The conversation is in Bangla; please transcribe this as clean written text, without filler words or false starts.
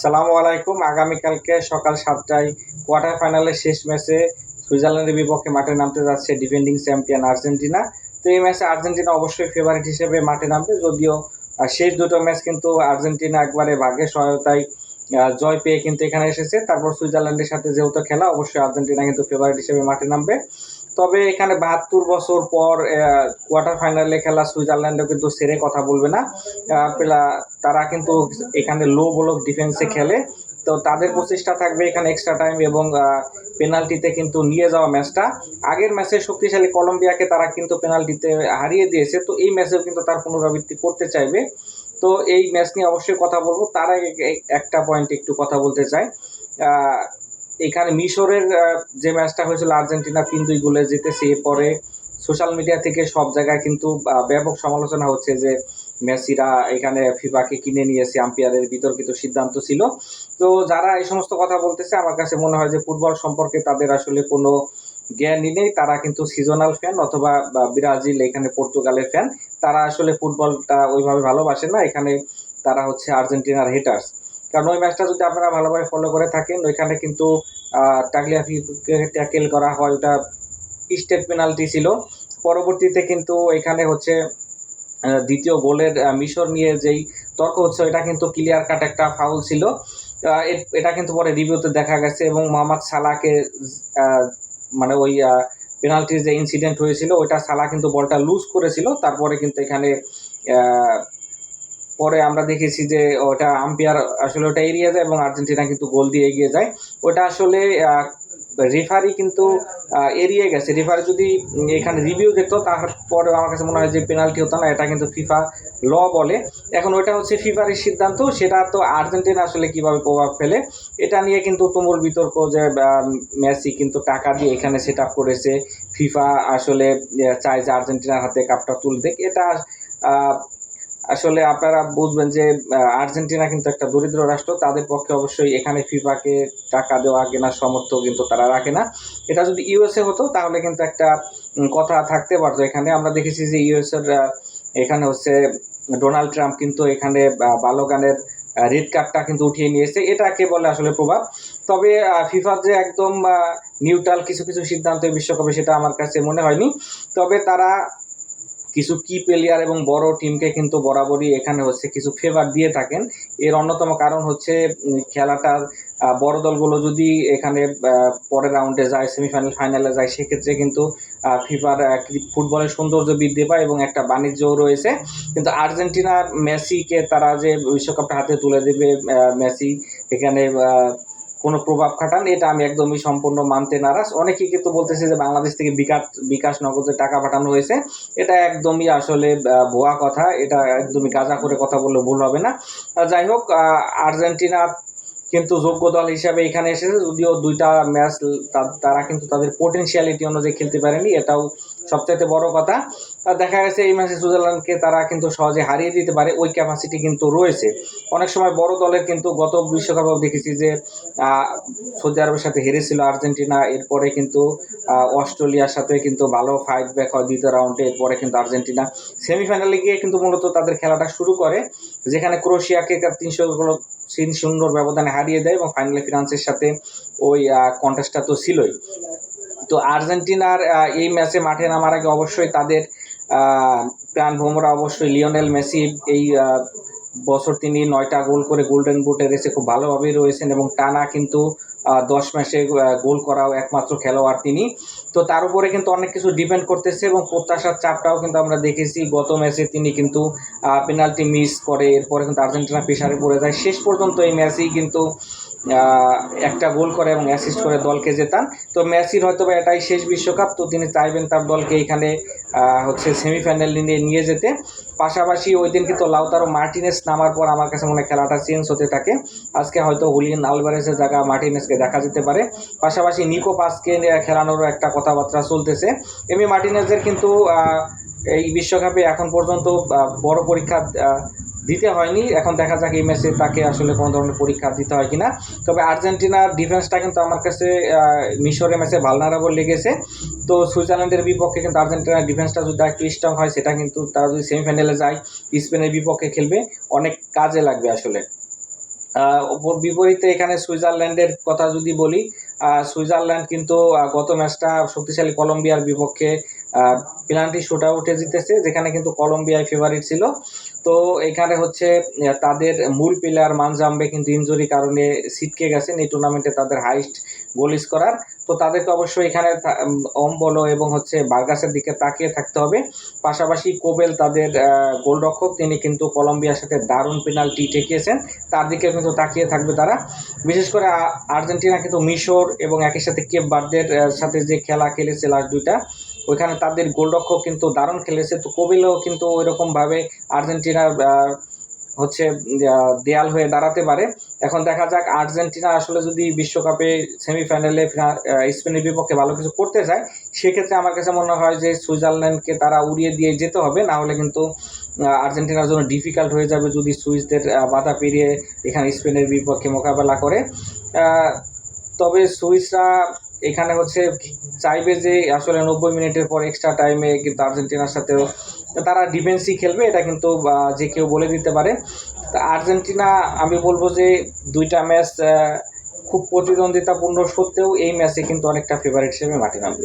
আসসালামু আলাইকুম। আগামীকালকে সকাল ৭টায় কোয়ার্টার ফাইনালের শেষ ম্যাচে সুইজারল্যান্ডের বিপক্ষে মাঠে নামতে যাচ্ছে ডিফেন্ডিং চ্যাম্পিয়ন আর্জেন্টিনা। তো এই ম্যাচে আর্জেন্টিনা অবশ্যই ফেভারিট হিসেবে মাঠে নামবে, যদিও শেষ দুটো ম্যাচ কিন্তু আর্জেন্টিনা একবারে ভাগ্যের সহায়তায় জয় পেয়ে কিন্তু এখানে এসেছে। তারপর সুইজারল্যান্ডের সাথে যেহেতু খেলা, অবশ্যই আর্জেন্টিনা কিন্তু ফেভারিট হিসেবে মাঠে নামবে। তবে এখানে ৭২ বছর পর কোয়ার্টার ফাইনালে খেলা সুইজারল্যান্ডও কিন্তু সেরে কথা বলবে না। তারা কিন্তু এখানে লো ব্লক ডিফেন্সে খেলে। তো তাদের প্রচেষ্টা থাকবে এখানে এক্সট্রা টাইম এবং পেনাল্টিতে কিন্তু নিয়ে যাওয়া ম্যাচটা। আগের ম্যাচে শক্তিশালী কলম্বিয়াকে তারা কিন্তু পেনাল্টিতে হারিয়ে দিয়েছে, তো এই ম্যাচেও কিন্তু তার পুনরাবৃত্তি করতে চাইবে। তো এই ম্যাচ নিয়ে অবশ্যই কথা বলবো। তার আগে একটা পয়েন্ট একটু কথা বলতে চাই। এখানে মিশরের যে ম্যাচটা হয়েছিল আর্জেন্টিনা ৩-২ গোলে জিতেছে, এরপরে সোশ্যাল মিডিয়া থেকে সব জায়গায় কিন্তু ব্যাপক সমালোচনা হচ্ছে যে মেসিরা এখানে ফিফাকে কিনে নিয়েছে, আম্পায়ারের বিতর্কিত সিদ্ধান্ত ছিল। তো যারা এই সমস্ত কথা বলতেছে, আমার কাছে মনে হয় যে ফুটবল সম্পর্কে তাদের আসলে কোনো জ্ঞানই নেই। তারা কিন্তু সিজনাল ফ্যান অথবা ব্রাজিল, এখানে পর্তুগালের ফ্যান। তারা আসলে ফুটবলটা ওইভাবে ভালোবাসে না। এখানে তারা হচ্ছে আর্জেন্টিনার হেটার্স। কারণ ওই ম্যাচটা যদি আপনারা ভালোভাবে ফলো করে থাকেন, ওইখানে কিন্তু টাগলিয়াফিকে ট্যাকেল করা হয়, ওটা স্টেট পেনাল্টি ছিল। পরবর্তীতে কিন্তু এখানে হচ্ছে দ্বিতীয় গোলের মিশর নিয়ে যেই তর্ক হচ্ছে, এটা কিন্তু ক্লিয়ার কাট একটা ফাউল ছিল। এটা কিন্তু পরে রিভিউতে দেখা গেছে এবং মোহাম্মদ সালাহকে মানে ওই পেনাল্টির যে ইনসিডেন্ট হয়েছিল, ওইটা সালাহ কিন্তু বলটা লুজ করেছিল। তারপরে কিন্তু এখানে পরে আমরা দেখেছি যে ওটা আম্পায়ার আসলে ওটা এড়িয়ে যায় এবং আর্জেন্টিনা কিন্তু গোল দিয়ে এগিয়ে যায়। ওটা আসলে রেফারি কিন্তু এড়িয়ে গেছে। রেফারি যদি এখানে রিভিউ দেখতো, তারপরে আমার কাছে মনে হয় যে পেনাল্টি হতো না। এটা কিন্তু ফিফা ল বলে। এখন ওইটা হচ্ছে ফিফারের সিদ্ধান্ত, সেটা তো আর্জেন্টিনা আসলে কিভাবে প্রভাব ফেলে এটা নিয়ে কিন্তু তুমুল বিতর্ক যে মেসি কিন্তু টাকা দিয়ে এখানে সেট আপ করেছে। ফিফা আসলে চায় যে আর্জেন্টিনার হাতে কাপটা তুলতে। এটা আসলে আপনারা বুঝবেন যে আর্জেন্টিনা কিন্তু একটা দরিদ্র রাষ্ট্র। তাদের পক্ষে অবশ্যই এখানে ফিফাকে টাকা দেওয়া কেনার সামর্থ্য কিন্তু তারা রাখে না। এটা যদি ইউএসএ হতো তাহলে কিন্তু একটা কথা থাকতে পারতো। এখানে আমরা দেখেছি যে ইউএসএর এখানে হচ্ছে ডোনাল্ড ট্রাম্প কিন্তু এখানে বালকানের রেড কার্ডটা কিন্তু উঠিয়ে নিয়েছে। এটাকে বলে আসলে প্রভাব। তবে ফিফার যে একদম নিউট্রাল কিছু কিছু সিদ্ধান্ত বিশ্বকাপে, সেটা আমার কাছে মনে হয়নি। তবে তারা কিছু কি প্লেয়ার এবং বড় টিমকে কিন্তু বরাবরই এখানে হচ্ছে কিছু ফেভার দিয়ে থাকেন। এর অন্যতম কারণ হচ্ছে খেলাটার বড় দলগুলো যদি এখানে পরের রাউন্ডে যায়, সেমিফাইনাল ফাইনালে যায়, সেক্ষেত্রে কিন্তু ফিফার ফুটবলের সৌন্দর্য বৃদ্ধি পায় এবং একটা বাণিজ্যও রয়েছে। কিন্তু আর্জেন্টিনা মেসিকে তারা যে বিশ্বকাপটা হাতে তুলে দেবে, মেসি এখানে কোনো প্রভাব খাটান, এটা আমি একদমই সম্পূর্ণ মানতে নারাজ। অনেকেই কিন্তু বলতেছে যে বাংলাদেশ থেকে বিকাশ নগদে টাকা পাঠানো হয়েছে। এটা একদমই আসলে ভুয়া কথা। এটা একদমই গাঁজা করে কথা বললে ভুল হবে না। যাই হোক, আর্জেন্টিনা কিন্তু যোগ্য দল হিসাবে এখানে এসেছে, যদিও দুইটা ম্যাচ তারা কিন্তু তাদের পোটেনশিয়ালিটি অনুযায়ী খেলতে পারেনি, এটাও সবচাইতে বড় কথা। দেখা গেছে এই ম্যাচে সুইজারল্যান্ডকে তারা কিন্তু সহজে হারিয়ে দিতে পারে, ওই ক্যাপাসিটি কিন্তু রয়েছে। অনেক সময় বড় দলের কিন্তু গত বিশ্বকাপেও দেখেছি যে সৌদি আরবের সাথে হেরেছিল আর্জেন্টিনা। এরপরে কিন্তু অস্ট্রেলিয়ার সাথে কিন্তু ভালো ফাইট ব্যাক হয় দ্বিতীয় রাউন্ডে। এরপরে কিন্তু আর্জেন্টিনা সেমিফাইনালে গিয়ে কিন্তু মূলত তাদের খেলাটা শুরু করে, যেখানে ক্রোয়েশিয়াকে ৩-০ ব্যবধানে হারিয়ে দেয় এবং ফাইনালে ফ্রান্সের সাথে ওই কন্টেস্টটা তো ছিলই। তো আর্জেন্টিনার এই ম্যাচে মাঠে নামার আগে অবশ্যই তাদের প্রাণভোমরা অবশ্যই লিওনেল মেসি। এই বছর তিনি ৯টা গোল করে গোল্ডেন বুটের রেসে খুব ভালোভাবেই রয়েছেন এবং টানা কিন্তু ১০ ম্যাচে গোল করাও একমাত্র খেলোয়াড় তিনি। তো তার উপরে কিন্তু অনেক কিছু ডিপেন্ড করতেছে এবং প্রত্যাশার চাপটাও কিন্তু আমরা দেখেছি। গত ম্যাচে তিনি কিন্তু পেনাল্টি মিস করে, এরপরে কিন্তু আর্জেন্টিনা প্রেসারে পড়ে যায়। শেষ পর্যন্ত এই ম্যাচেই কিন্তু একটা গোল করে এবং অ্যাসিস্ট করে দলকে জেতান। তো মেসির হয়তো বা এটাই শেষ বিশ্বকাপ, তো তিনি চাইবেন তার দলকে এখানে হচ্ছে সেমিফাইনাল নিয়ে যেতে। পাশাপাশি ওই দিন কিন্তু লাউতারো মার্টিনেস নামার পর আমার কাছে মনে হয় খেলাটা চেঞ্জ হতে থাকে। আজকে হয়তো হুলিয়ান আলভারেজের জায়গায় মার্টিনেসকে দেখা যেতে পারে। পাশাপাশি নিকো পাসকে খেলানোরও একটা কথাবার্তা চলতেছে। এমি মার্টিনেজের কিন্তু এই বিশ্বকাপে এখন পর্যন্ত বড় পরীক্ষা দিতে হয়নি। এখন দেখা যাক এই ম্যাচে তাকে আসলে কোনো ধরনের পরীক্ষা দিতে হয় কিনা। তবে আর্জেন্টিনার ডিফেন্সটা কিন্তু আমার কাছে মিশরের ম্যাচে ভালনারেবল লেগেছে। তো সুইজারল্যান্ডের বিপক্ষে কিন্তু আর্জেন্টিনার ডিফেন্সটা যদি একটু স্ট্রং হয়, সেটা কিন্তু তারা যদি সেমিফাইনালে যায়, স্পেনের বিপক্ষে খেলবে, অনেক কাজে লাগবে আসলে। ওর বিপরীতে এখানে সুইজারল্যান্ডের কথা যদি বলি, সুইজারল্যান্ড কিন্তু গত ম্যাচটা শক্তিশালী কলম্বিয়ার বিপক্ষে পেনাল্টি শুট আউটে জিতেছে, যেখানে কিন্তু কলম্বিয়ায় ফেভারিট ছিল। তো এখানে হচ্ছে তাদের মূল প্লেয়ার মানজাম্বে কিন্তু ইনজুরির কারণে ছিটকে গেছেন এই টুর্নামেন্টে তাদের হাইস্ট গোল স্কোরার। তো তাদেরকে অবশ্যই এখানে অম্বলো এবং হচ্ছে বার্গাসের দিকে তাকিয়ে থাকতে হবে। পাশাপাশি কোবেল তাদের গোলরক্ষক, তিনি কিন্তু কলম্বিয়ার সাথে দারুণ পেনাল্টি ঠেকিয়েছেন, তার দিকে কিন্তু তাকিয়ে থাকবে তারা। বিশেষ করে আর্জেন্টিনা কিন্তু মিশর এবং একই সাথে কেপ ভার্দের সাথে যে খেলা খেলেছে লাস্ট দুইটা, ওইখানে তাদের গোলরক্ষক কিন্তু দারুণ খেলেছে। তো কোবেলও কিন্তু ওইরকমভাবে আর্জেন্টিনার হচ্ছে দেয়াল হয়ে দাঁড়াতে পারে। এখন দেখা যাক আর্জেন্টিনা আসলে যদি বিশ্বকাপে সেমিফাইনালে স্পেনের বিপক্ষে ভালো কিছু করতে চায়, সেক্ষেত্রে আমার কাছে মনে হয় যে সুইজারল্যান্ডকে তারা উড়িয়ে দিয়ে যেতে হবে, না হলে কিন্তু আর্জেন্টিনার জন্য ডিফিকাল্ট হয়ে যাবে যদি সুইসদের বাধা পেরিয়ে এখানে স্পেনের বিপক্ষে মোকাবেলা করে। তবে সুইসরা এখানে হচ্ছে চাইবে যে আসলে 90 মিনিটের পর এক্সট্রা টাইমে কিন্তু আর্জেন্টিনার সাথেও তারা ডিফেন্সই খেলবে, এটা কিন্তু যে কেউ বলে দিতে পারে। তা আর্জেন্টিনা আমি বলবো যে দুইটা ম্যাচ খুব প্রতিদ্বন্দ্বিতাপূর্ণ সত্ত্বেও এই ম্যাচে কিন্তু অনেকটা ফেভারিট হিসেবে মাঠে নামবে।